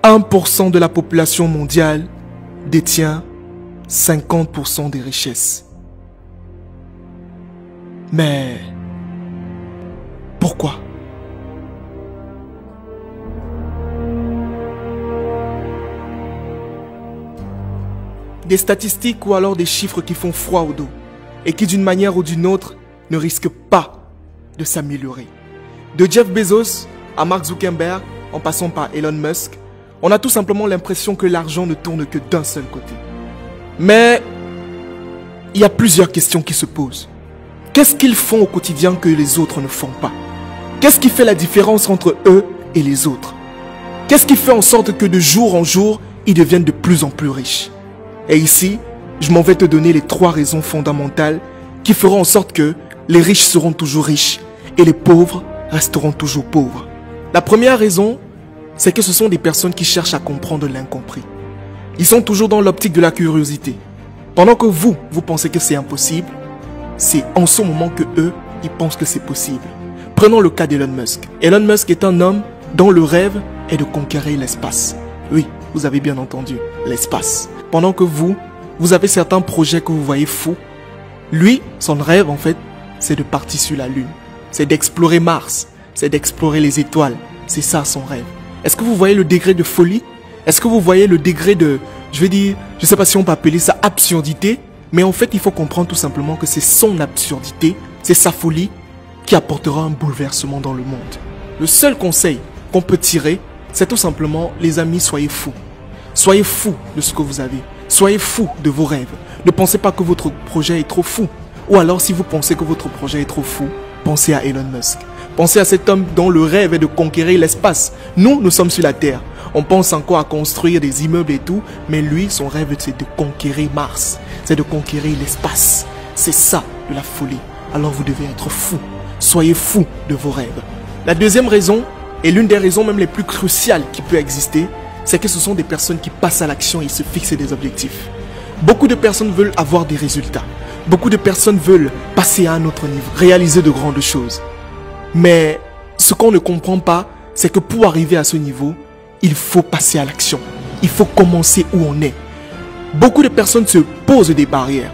1% de la population mondiale détient 50% des richesses. Mais pourquoi? Des statistiques ou alors des chiffres qui font froid au dos et qui d'une manière ou d'une autre ne risquent pas de s'améliorer. De Jeff Bezos à Mark Zuckerberg, en passant par Elon Musk, on a tout simplement l'impression que l'argent ne tourne que d'un seul côté. Mais il y a plusieurs questions qui se posent. Qu'est-ce qu'ils font au quotidien que les autres ne font pas? Qu'est-ce qui fait la différence entre eux et les autres? Qu'est-ce qui fait en sorte que de jour en jour, ils deviennent de plus en plus riches? Et ici, je m'en vais te donner les 3 raisons fondamentales qui feront en sorte que les riches seront toujours riches et les pauvres resteront toujours pauvres. La première raison, c'est que ce sont des personnes qui cherchent à comprendre l'incompris. Ils sont toujours dans l'optique de la curiosité. Pendant que vous pensez que c'est impossible, c'est en ce moment que eux, ils pensent que c'est possible. Prenons le cas d'Elon Musk. Elon Musk est un homme dont le rêve est de conquérir l'espace. Oui, vous avez bien entendu, l'espace. Pendant que vous avez certains projets que vous voyez fous, lui, son rêve en fait, c'est de partir sur la Lune. C'est d'explorer Mars, c'est d'explorer les étoiles. C'est ça son rêve. Est-ce que vous voyez le degré de folie? Est-ce que vous voyez le degré de, je ne sais pas si on peut appeler ça absurdité, mais en fait, il faut comprendre tout simplement que c'est son absurdité, c'est sa folie qui apportera un bouleversement dans le monde. Le seul conseil qu'on peut tirer, c'est tout simplement, les amis, soyez fous. Soyez fous de ce que vous avez. Soyez fous de vos rêves. Ne pensez pas que votre projet est trop fou. Ou alors, si vous pensez que votre projet est trop fou, pensez à Elon Musk. Pensez à cet homme dont le rêve est de conquérir l'espace. Nous sommes sur la Terre. On pense encore à construire des immeubles et tout, mais lui, son rêve, c'est de conquérir Mars. C'est de conquérir l'espace. C'est ça, de la folie. Alors vous devez être fous. Soyez fous de vos rêves. La deuxième raison, et l'une des raisons même les plus cruciales qui peut exister, c'est que ce sont des personnes qui passent à l'action et se fixent des objectifs. Beaucoup de personnes veulent avoir des résultats. Beaucoup de personnes veulent passer à un autre niveau, réaliser de grandes choses. Mais ce qu'on ne comprend pas, c'est que pour arriver à ce niveau, il faut passer à l'action. Il faut commencer où on est. Beaucoup de personnes se posent des barrières.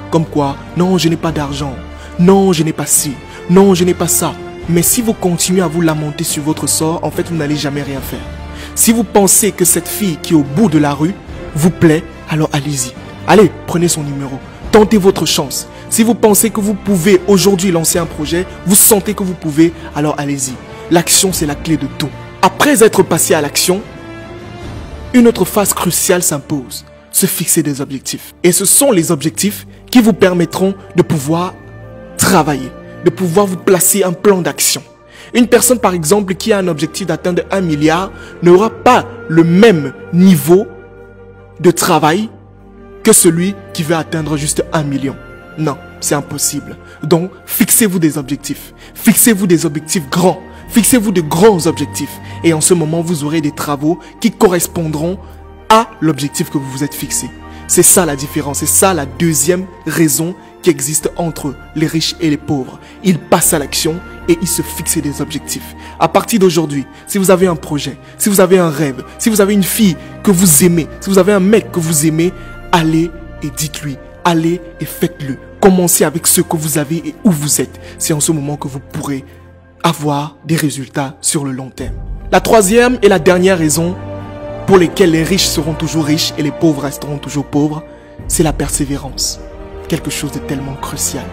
Comme quoi, non, je n'ai pas d'argent. Non, je n'ai pas ci. Non, je n'ai pas ça. Mais si vous continuez à vous lamenter sur votre sort, en fait, vous n'allez jamais rien faire. Si vous pensez que cette fille qui est au bout de la rue vous plaît, alors allez-y. Allez, prenez son numéro. Tentez votre chance. Si vous pensez que vous pouvez aujourd'hui lancer un projet, vous sentez que vous pouvez, alors allez-y. L'action, c'est la clé de tout. Après être passé à l'action, une autre phase cruciale s'impose. Se fixer des objectifs. Et ce sont les objectifs qui vous permettront de pouvoir travailler, de pouvoir vous placer un plan d'action. Une personne, par exemple, qui a un objectif d'atteindre 1 milliard n'aura pas le même niveau de travail que celui qui veut atteindre juste 1 million. Non, c'est impossible. Donc, fixez-vous des objectifs. Fixez-vous des objectifs grands. Fixez-vous de grands objectifs. Et en ce moment, vous aurez des travaux qui correspondront à l'objectif que vous vous êtes fixé. C'est ça la différence. C'est ça la deuxième raison qui existe entre les riches et les pauvres. Ils passent à l'action et ils se fixent des objectifs. À partir d'aujourd'hui, si vous avez un projet, si vous avez un rêve, si vous avez une fille que vous aimez, si vous avez un mec que vous aimez, allez et dites-lui, allez et faites-le. Commencez avec ce que vous avez et où vous êtes. C'est en ce moment que vous pourrez avoir des résultats sur le long terme. La troisième et la dernière raison pour lesquelles les riches seront toujours riches et les pauvres resteront toujours pauvres, c'est la persévérance. Quelque chose de tellement crucial.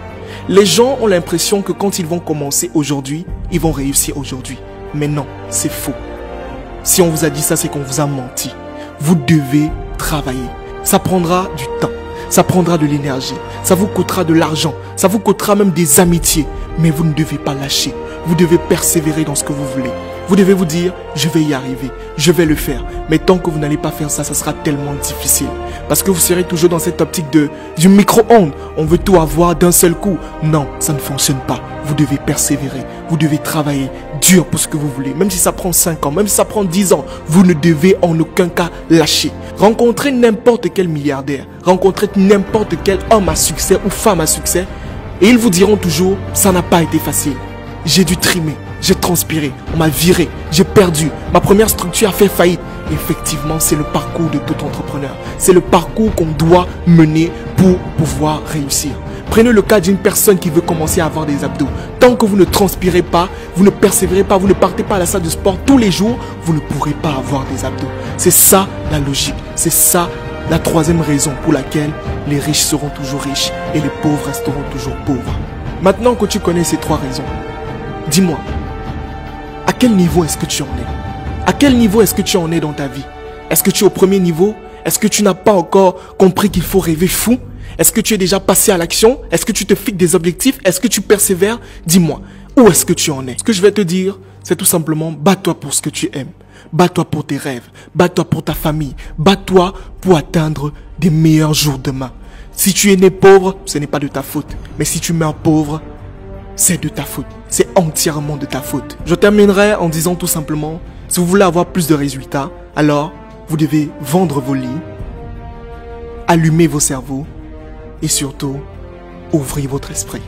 Les gens ont l'impression que quand ils vont commencer aujourd'hui, ils vont réussir aujourd'hui. Mais non, c'est faux. Si on vous a dit ça, c'est qu'on vous a menti. Vous devez travailler. Ça prendra du temps. Ça prendra de l'énergie. Ça vous coûtera de l'argent. Ça vous coûtera même des amitiés. Mais vous ne devez pas lâcher. Vous devez persévérer dans ce que vous voulez. Vous devez vous dire, je vais y arriver, je vais le faire. Mais tant que vous n'allez pas faire ça, ça sera tellement difficile. Parce que vous serez toujours dans cette optique du micro-ondes. On veut tout avoir d'un seul coup. Non, ça ne fonctionne pas. Vous devez persévérer. Vous devez travailler dur pour ce que vous voulez. Même si ça prend 5 ans, même si ça prend 10 ans, vous ne devez en aucun cas lâcher. Rencontrez n'importe quel milliardaire. Rencontrez n'importe quel homme à succès ou femme à succès. Et ils vous diront toujours, ça n'a pas été facile. J'ai dû trimer. J'ai transpiré, on m'a viré, j'ai perdu, ma première structure a fait faillite. Effectivement, c'est le parcours de tout entrepreneur. C'est le parcours qu'on doit mener pour pouvoir réussir. Prenez le cas d'une personne qui veut commencer à avoir des abdos. Tant que vous ne transpirez pas, vous ne persévérez pas, vous ne partez pas à la salle de sport tous les jours, vous ne pourrez pas avoir des abdos. C'est ça la logique. C'est ça la troisième raison pour laquelle les riches seront toujours riches et les pauvres resteront toujours pauvres. Maintenant que tu connais ces trois raisons, dis-moi, à quel niveau est-ce que tu en es? À quel niveau est-ce que tu en es dans ta vie? Est-ce que tu es au premier niveau? Est-ce que tu n'as pas encore compris qu'il faut rêver fou? Est-ce que tu es déjà passé à l'action? Est-ce que tu te fixes des objectifs? Est-ce que tu persévères? Dis-moi, où est-ce que tu en es? Ce que je vais te dire, c'est tout simplement, bats-toi pour ce que tu aimes. Bats-toi pour tes rêves. Bats-toi pour ta famille. Bats-toi pour atteindre des meilleurs jours demain. Si tu es né pauvre, ce n'est pas de ta faute. Mais si tu meurs pauvre, c'est de ta faute. C'est entièrement de ta faute. Je terminerai en disant tout simplement, si vous voulez avoir plus de résultats, alors vous devez vendre vos lits, allumer vos cerveaux et surtout ouvrir votre esprit.